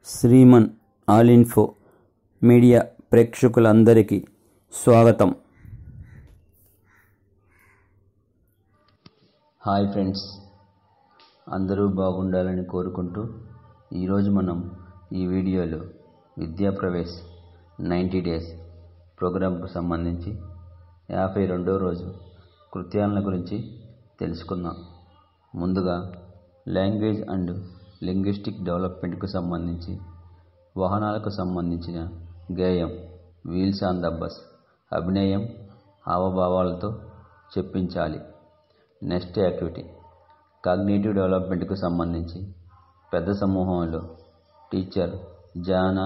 Shriman all info media ప్రేక్షకులందరికీ స్వాగతం. Hi friends, అందరూ బాగుండాలని కోరుకుంటూ ఈరోజు మనం ఈ వీడియోలో విద్యాప్రవేశ్ 90 డేస్ ప్రోగ్రాంకు సంబంధించి 52వ రోజు కృత్యాలను గురించి తెలుసుకుందాం. ముందుగా లాంగ్వేజ్ అండ్ లింగ్విస్టిక్ డెవలప్మెంట్కు సంబంధించి వాహనాలకు సంబంధించిన గేయం వీల్స్ ఆన్ ద బస్ అభినయం హావభావాలతో చెప్పించాలి. నెక్స్ట్ యాక్టివిటీ కాగ్నిటివ్ డెవలప్మెంట్కు సంబంధించి పెద్ద సమూహంలో టీచర్ జ్ఞాన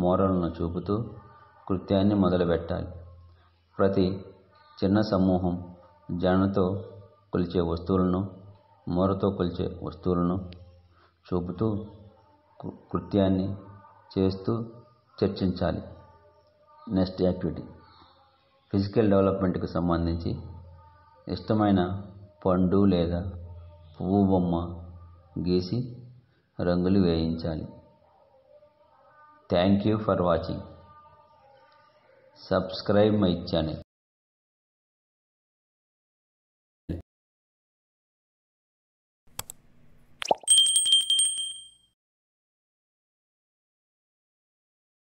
మోరల్ను చూపుతూ కృత్యాన్ని మొదలుపెట్టాలి. ప్రతి చిన్న సమూహం జ్ఞానంతో కొలిచే వస్తువులను మోరతో కొలిచే వస్తువులను చూపుతూ కృత్యాన్ని చేస్తూ చర్చించాలి. నెక్స్ట్ యాక్టివిటీ ఫిజికల్ డెవలప్మెంట్కి సంబంధించి ఇష్టమైన పండు లేదా పువ్వు బొమ్మ గీసి రంగులు వేయించాలి. Thank you for watching. Subscribe my channel.